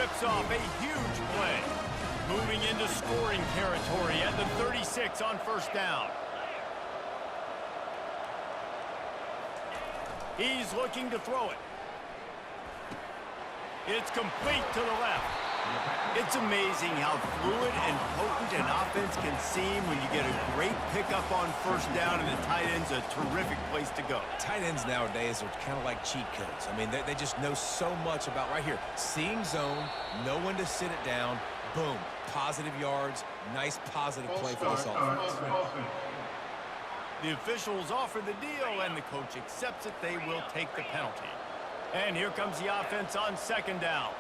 rips off a huge play. Moving into scoring territory at the 36 on first down. He's looking to throw it. It's complete to the left. It's amazing how fluid and potent an offense can seem when you get a great pickup on first down, and the tight end's a terrific place to go. Tight ends nowadays are kind of like cheat codes. I mean, they just know so much about right here. Seeing zone, know when to sit it down, boom, positive yards, nice positive play for this offense. The officials offer the deal, and the coach accepts it. They will take the penalty. And here comes the offense on second down.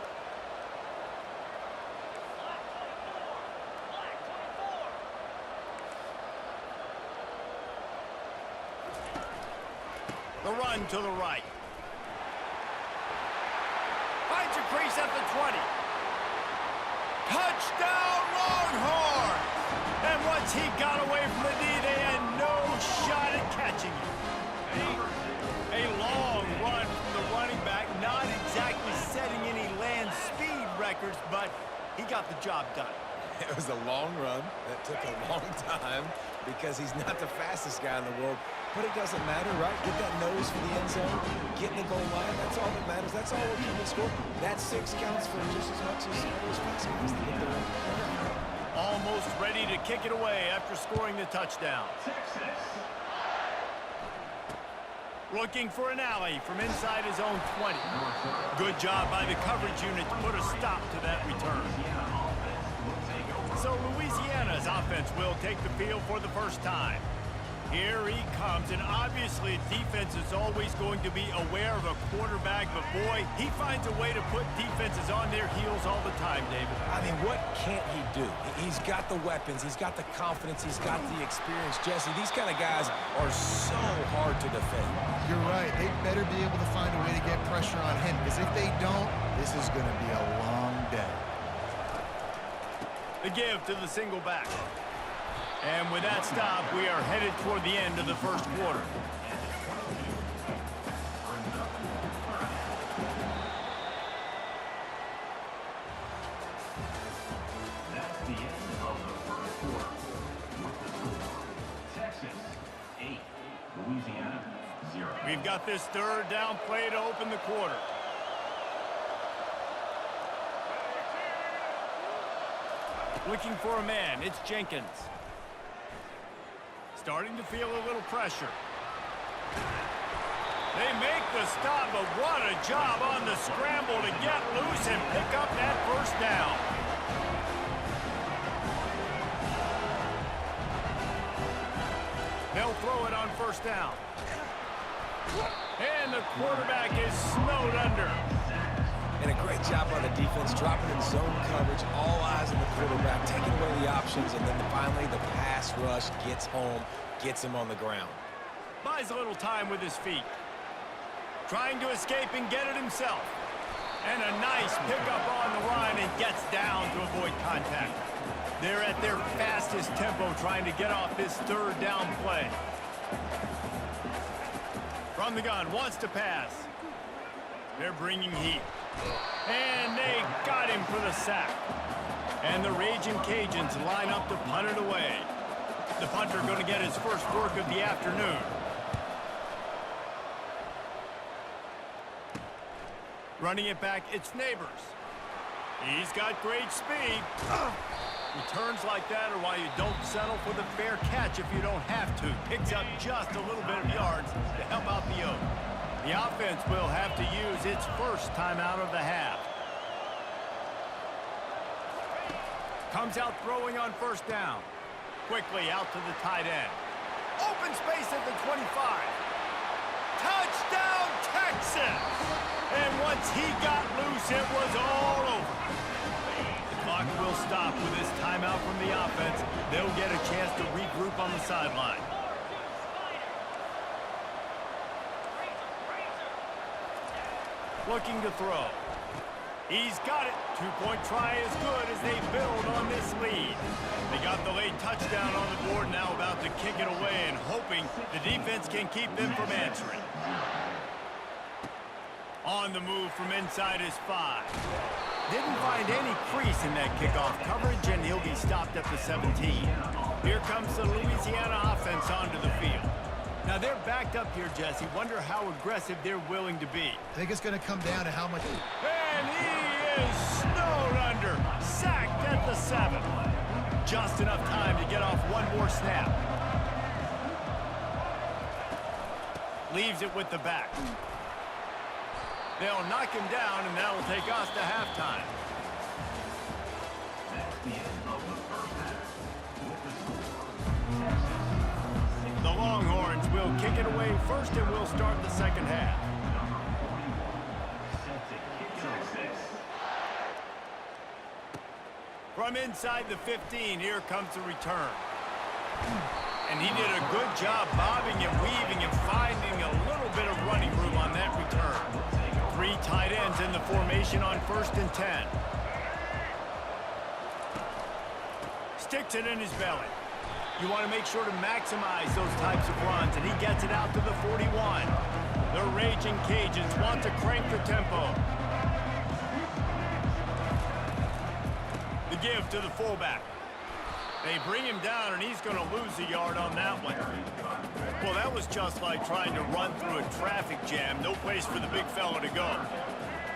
The run to the right. Finds a crease at the 20. Touchdown, Longhorns! And once he got away from the D, they had no shot at catching him. A long run from the running back, not exactly setting any land speed records, but he got the job done. It was a long run that took a long time because he's not the fastest guy in the world. But it doesn't matter, right? Get that nose for the end zone, get in the goal line. That's all that matters. That's all we're keeping score. That 6 counts for just as much as those fast guys to get there. Almost ready to kick it away after scoring the touchdown. Looking for an alley from inside his own 20. Good job by the coverage unit to put a stop to that return. So Louisiana's offense will take the field for the first time. Here he comes, and obviously defense is always going to be aware of a quarterback, but boy, he finds a way to put defenses on their heels all the time, David. I mean, what can't he do? He's got the weapons, he's got the confidence, he's got the experience. Jesse, these kind of guys are so hard to defend. You're right. They better be able to find a way to get pressure on him, because if they don't, this is going to be a long day. The give to the single back. And with that stop, we are headed toward the end of the first quarter. That's the end of the first quarter. Texas 8, Louisiana 0. We've got this third down play to open the quarter. Looking for a man, it's Jenkins. Starting to feel a little pressure. They make the stop, but what a job on the scramble to get loose and pick up that first down. They'll throw it on first down. And the quarterback is snowed under. And a great job by the defense, dropping in zone coverage, all eyes on the quarterback, taking away the options, and then finally the pass rush gets home, gets him on the ground. Buys a little time with his feet. Trying to escape and get it himself. And a nice pickup on the run and gets down to avoid contact. They're at their fastest tempo trying to get off this third down play. From the gun, wants to pass. They're bringing heat. And they got him for the sack. And the Raging Cajuns line up to punt it away. The punter going to get his first work of the afternoon. Running it back, it's Neighbors. He's got great speed. Returns like that are why you don't settle for the fair catch if you don't have to. Picks up just a little bit of yards to help out the Oak. The offense will have to use its first timeout of the half. Comes out throwing on first down. Quickly out to the tight end. Open space at the 25. Touchdown, Texas! And once he got loose, it was all over. The clock will stop with this timeout from the offense. They'll get a chance to regroup on the sideline. Looking to throw. He's got it. Two-point try is good as they build on this lead. They got the late touchdown on the board, now about to kick it away and hoping the defense can keep them from answering. On the move from inside his 5. Didn't find any crease in that kickoff coverage, and he'll be stopped at the 17. Here comes the Louisiana offense onto the field. Now, they're backed up here, Jesse. Wonder how aggressive they're willing to be. I think it's going to come down to how much... And he is snowed under. Sacked at the 7. Just enough time to get off one more snap. Leaves it with the back. They'll knock him down, and that'll take us to halftime. That's the end of the first half. With the score, The Longhorns will kick it away first, and we'll start the second half. number 41, set to kick it off. From inside the 15, here comes the return. And he did a good job bobbing and weaving and finding a little bit of running room on that return. 3 tight ends in the formation on 1st and 10. Sticks it in his belly. You want to make sure to maximize those types of runs, and he gets it out to the 41. The Raging Cajuns want to crank the tempo. The give to the fullback. They bring him down, and he's going to lose a yard on that one. Well, that was just like trying to run through a traffic jam. No place for the big fella to go.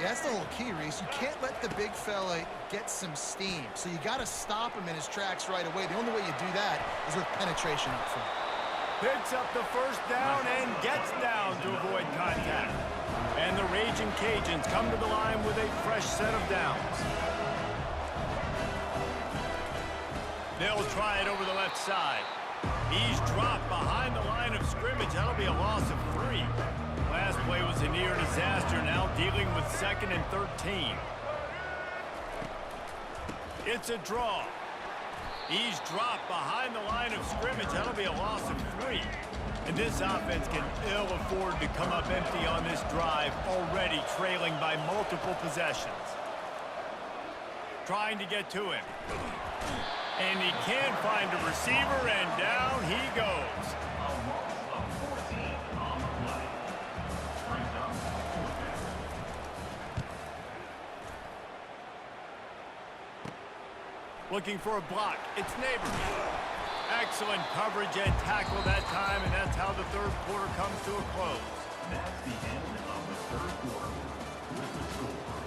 Yeah, that's the whole key, Reese. You can't let the big fella get some steam. So you got to stop him in his tracks right away. The only way you do that is with penetration up front. Picks up the first down and gets down to avoid contact. And the Raging Cajuns come to the line with a fresh set of downs. They'll try it over the left side. He's dropped behind the line of scrimmage. That'll be a loss of 3. Last play was a near disaster, now dealing with 2nd and 13. It's a draw. He's dropped behind the line of scrimmage. That'll be a loss of 3. And this offense can ill afford to come up empty on this drive, already trailing by multiple possessions. Trying to get to him. And he can't find a receiver, and down he goes. A loss of 14 on the play. Brings up 4th down. Looking for a block. It's Neighbors. Excellent coverage and tackle that time, and that's how the third quarter comes to a close. That's the end of the third quarter. With the score,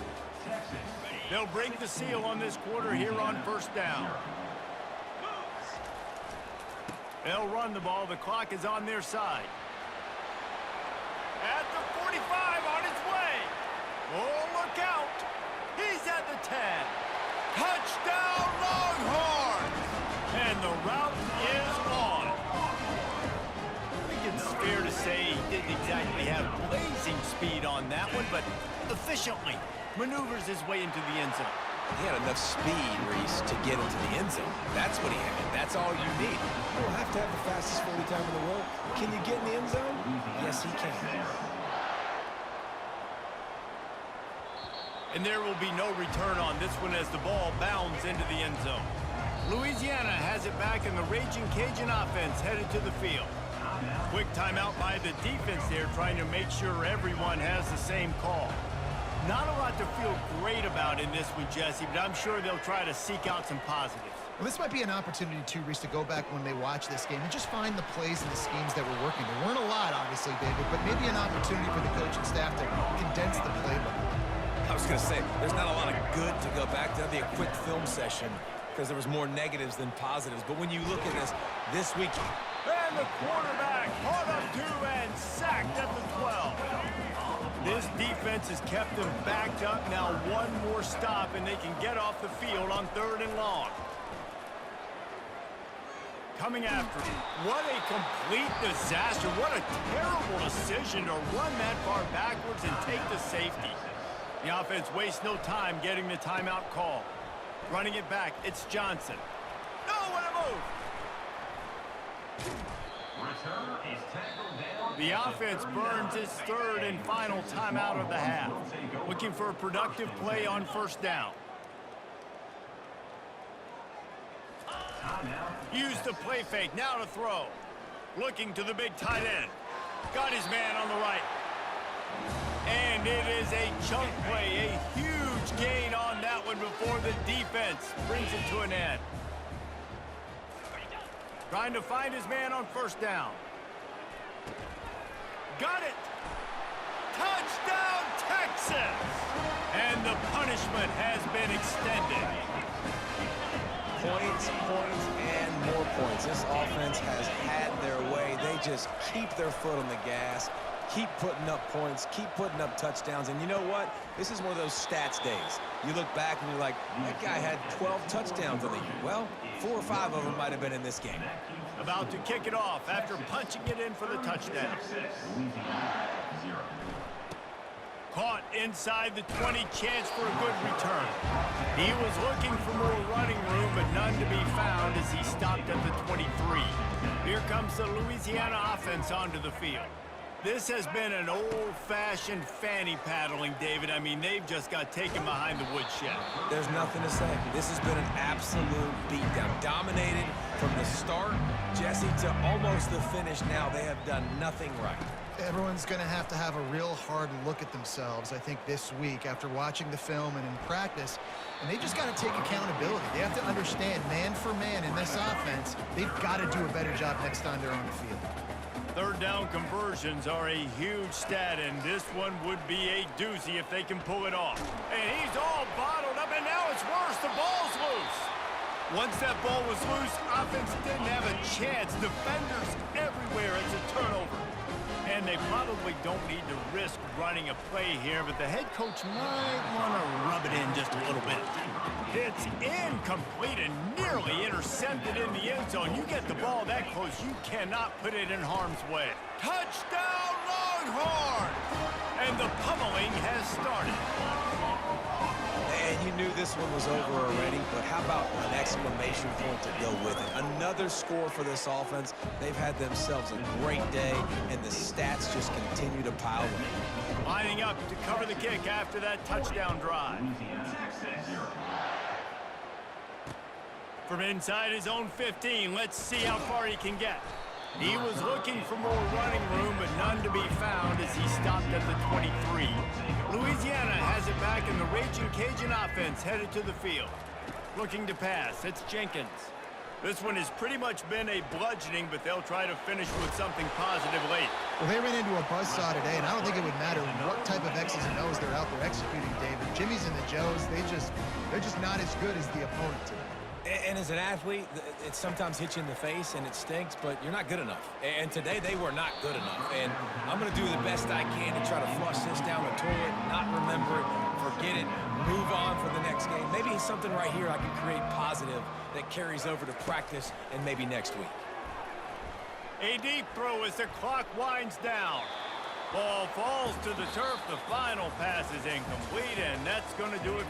Texas. They'll break the seal on this quarter here on 1st down. They'll run the ball. The clock is on their side. At the 45, on his way. Oh, look out. He's at the 10. Touchdown, Longhorns! And the route is on. I think it's fair to say he didn't exactly have blazing speed on that one, but efficiently maneuvers his way into the end zone. He had enough speed, Reese, to get into the end zone. That's what he had. That's all you need. You don't have to have the fastest 40 time in the world. Can you get in the end zone? Yes, he can. And there will be no return on this one as the ball bounds into the end zone. Louisiana has it back, and the Raging Cajun offense headed to the field. Quick timeout by the defense there, trying to make sure everyone has the same call. Not a lot to feel great about in this one, Jesse, but I'm sure they'll try to seek out some positives. Well, this might be an opportunity, too, Reese, to go back when they watch this game and just find the plays and the schemes that were working. There weren't a lot, obviously, David, but maybe an opportunity for the coaching staff to condense the playbook. I was going to say, there's not a lot of good to go back to. That'd be a quick film session because there was more negatives than positives. But when you look at this week... And the quarterback caught up to and sacked at the 12. This defense has kept them backed up. Now one more stop, and they can get off the field on 3rd and long. Coming after him. What a complete disaster. What a terrible decision to run that far backwards and take the safety. The offense wastes no time getting the timeout call. Running it back, it's Johnson. No, what a move! Return is tackled down. The offense burns its 3rd and final timeout of the half. Looking for a productive play on 1st down. Use the play fake, now to throw. Looking to the big tight end. Got his man on the right. And it is a chunk play, a huge Huge gain on that one before the defense brings it to an end. Trying to find his man on first down. Got it. Touchdown, Texas! And the punishment has been extended. Points, and more points. This offense has had their way. They just keep their foot on the gas, keep putting up points, keep putting up touchdowns. And you know what? This is one of those stats days. You look back and you're like, that guy had 12 touchdowns in the year. Well, 4 or 5 of them might have been in this game. About to kick it off after punching it in for the touchdown. Caught inside the 20, chance for a good return. He was looking for more running room, but none to be found as he stopped at the 23. Here comes the Louisiana offense onto the field. This has been an old-fashioned fanny paddling, David. I mean, they've just got taken behind the woodshed. There's nothing to say. This has been an absolute beatdown. Dominated from the start, Jesse, to almost the finish now. They have done nothing right. Everyone's going to have a real hard look at themselves, I think, this week after watching the film and in practice. And they just got to take accountability. They have to understand, man for man in this offense, they've got to do a better job next time they're on the field. Third down conversions are a huge stat, and this one would be a doozy if they can pull it off. And he's all bottled up, and now it's worse. The ball's loose. Once that ball was loose, offense didn't have a chance. Defenders everywhere. It's a turnover. And they probably don't need to risk running a play here, but the head coach might want to rub it in just a little bit. It's incomplete and nearly intercepted in the end zone. You get the ball that close, you cannot put it in harm's way. Touchdown, Longhorns! And the pummeling has started. And you knew this one was over already, but how about an exclamation point to go with it? Another score for this offense. They've had themselves a great day, and the stats just continue to pile in. Lining up to cover the kick after that touchdown drive. From inside his own 15, let's see how far he can get. He was looking for more running room, but none to be found as he stopped at the 23. Louisiana has it back, and the Raging Cajun offense headed to the field. Looking to pass, it's Jenkins. This one has pretty much been a bludgeoning, but they'll try to finish with something positive late. Well, they ran into a buzzsaw today, and I don't think it would matter what type of X's and O's they're out there executing, David. Jimmy's and the Joes, they're just not as good as the opponent today. And as an athlete, it sometimes hits you in the face and it stinks, but you're not good enough. And today they were not good enough. And I'm going to do the best I can to try to flush this down the toilet, not remember it, forget it, move on for the next game. Maybe something right here I can create positive that carries over to practice and maybe next week. A deep throw as the clock winds down. Ball falls to the turf. The final pass is incomplete, and that's going to do it.